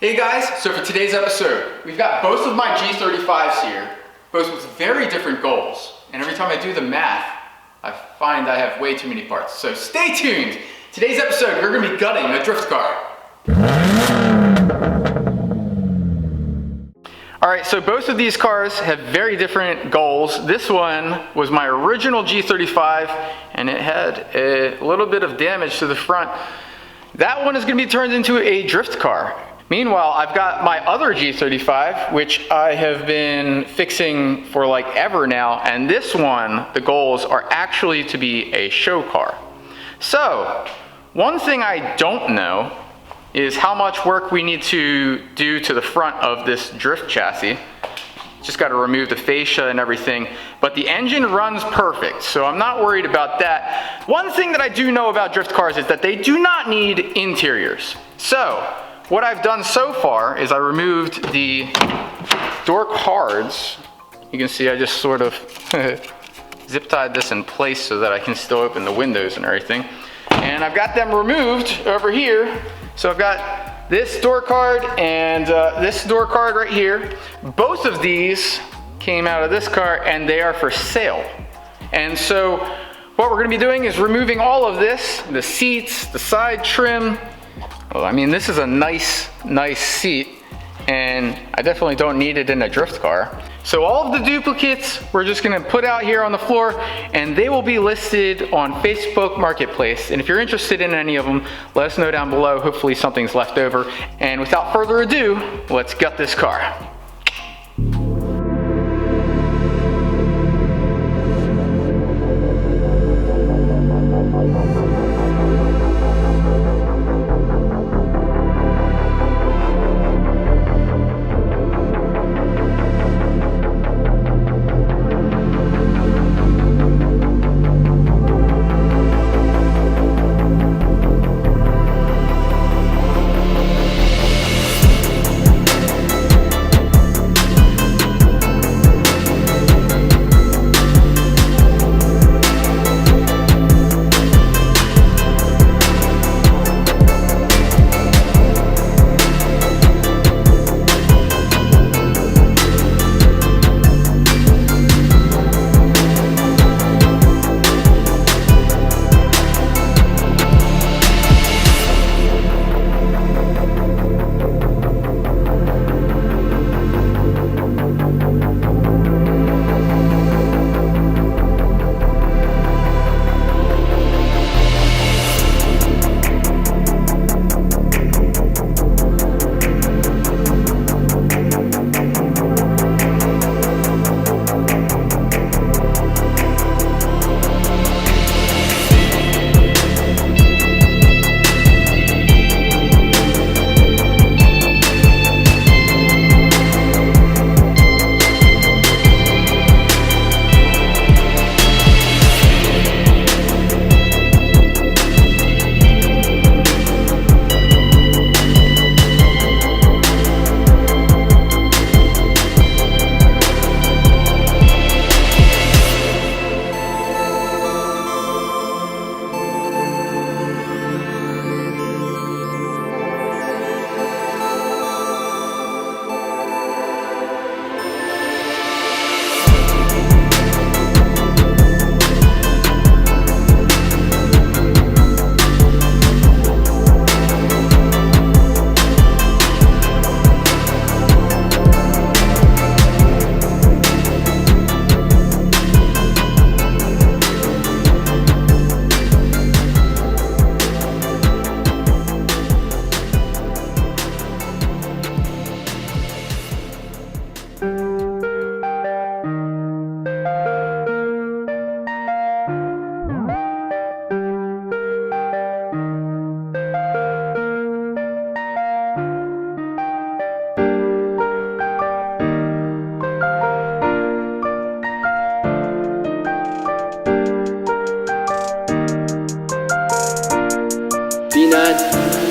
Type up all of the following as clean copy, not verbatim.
Hey guys, so for today's episode, we've got both of my G35s here, both with very different goals. And every time I do the math, I find I have way too many parts. So stay tuned. Today's episode, we're gonna be gutting a drift car. All right, so both of these cars have very different goals. This one was my original G35 and it had a little bit of damage to the front. That one is gonna be turned into a drift car. Meanwhile, I've got my other G35, which I have been fixing for like ever now, and this one, the goals are actually to be a show car. So, one thing I don't know is how much work we need to do to the front of this drift chassis. Just got to remove the fascia and everything, but the engine runs perfect, so I'm not worried about that. One thing that I do know about drift cars is that they do not need interiors. So, what I've done so far is I removed the door cards. You can see I just sort of zip tied this in place so that I can still open the windows and everything. And I've got them removed over here. So I've got this door card and this door card right here. Both of these came out of this car and they are for sale. And so what we're gonna be doing is removing all of this, the seats, the side trim. Well, I mean, this is a nice seat, and I definitely don't need it in a drift car. So all of the duplicates we're just gonna put out here on the floor, and they will be listed on Facebook Marketplace. And if you're interested in any of them, let us know down below. Hopefully something's left over. And without further ado, let's gut this car.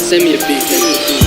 Send me a beat.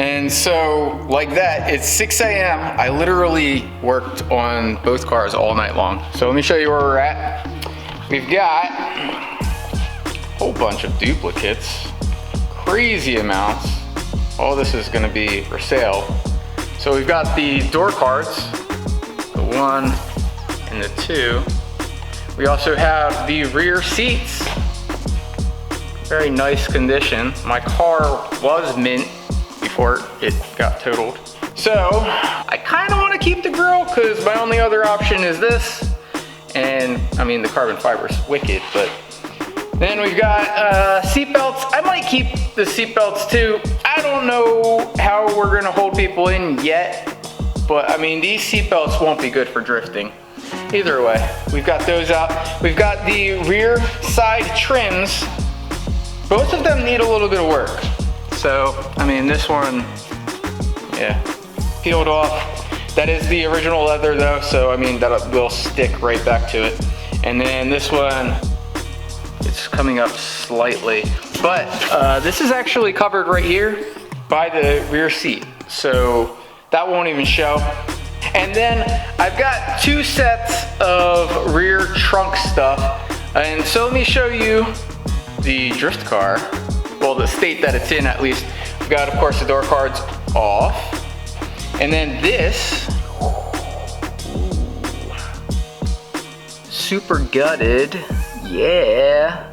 And so, like that, it's 6 a.m. I literally worked on both cars all night long. So let me show you where we're at. We've got a whole bunch of duplicates, crazy amounts. All this is gonna be for sale. So we've got the door cards, the 1 and the 2. We also have the rear seats. Very nice condition. My car was mint before it got totaled. So I kind of want to keep the grill because my only other option is this. And I mean, the carbon fiber is wicked, but then we've got seat belts. I might keep the seat belts too. I don't know how we're gonna hold people in yet, but I mean, these seat belts won't be good for drifting. Either way, we've got those out. We've got the rear side trims. Both of them need a little bit of work. So, I mean, this one, yeah, peeled off. That is the original leather though, so I mean, that will stick right back to it. And then this one, it's coming up slightly. But this is actually covered right here by the rear seat. So that won't even show. And then I've got 2 sets of rear trunk stuff. And so let me show you the drift car. Well, the state that it's in at least. We've got, of course, the door cards off. And then this, super gutted, yeah.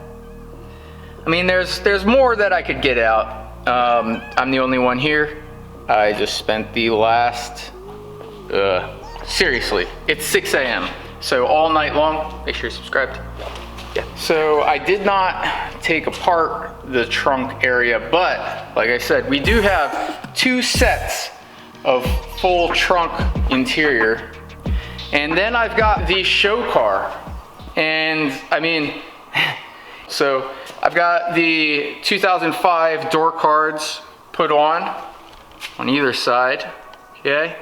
I mean, there's more that I could get out. I'm the only one here. I just spent the last, seriously, it's 6 a.m. So all night long, make sure you're subscribed. Yeah. So I did not take apart the trunk area, but like I said, we do have 2 sets of full trunk interior. And then I've got the show car. And I mean, so I've got the 2005 door cards put on either side, okay?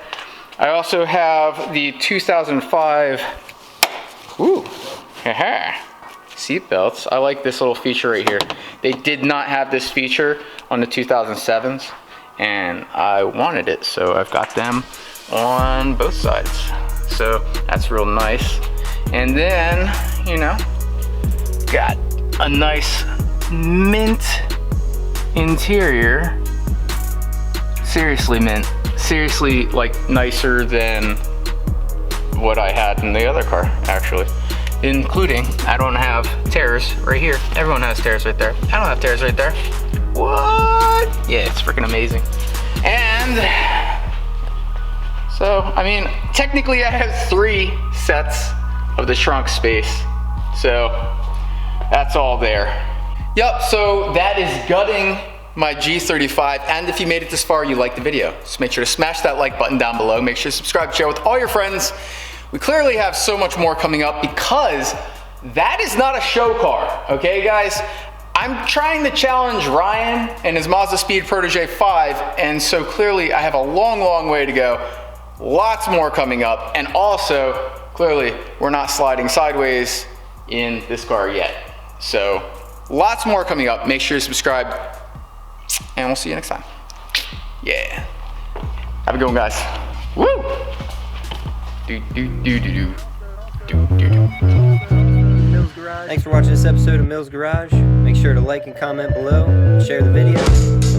I also have the 2005, ooh, haha. Seat belts. I like this little feature right here. They did not have this feature on the 2007s, and I wanted it, so I've got them on both sides. So that's real nice. And then, you know, got a nice mint interior. Seriously mint. Seriously, like, nicer than what I had in the other car, actually. Including, I don't have tears right here. Everyone has tears right there. I don't have tears right there. What? Yeah, it's freaking amazing. And so, I mean, technically I have 3 sets of the trunk space. So that's all there. Yep, so that is gutting my G35. And if you made it this far, you liked the video. So make sure to smash that like button down below. Make sure to subscribe, share with all your friends. We clearly have so much more coming up because that is not a show car, okay guys? I'm trying to challenge Ryan and his Mazda Speed Protege 5, and so clearly I have a long, long way to go. Lots more coming up, and also, clearly, we're not sliding sideways in this car yet. So, lots more coming up. Make sure you subscribe, and we'll see you next time. Yeah. Have a good one, guys. Woo! Thanks for watching this episode of Mills Garage. Make sure to like and comment below, share the video.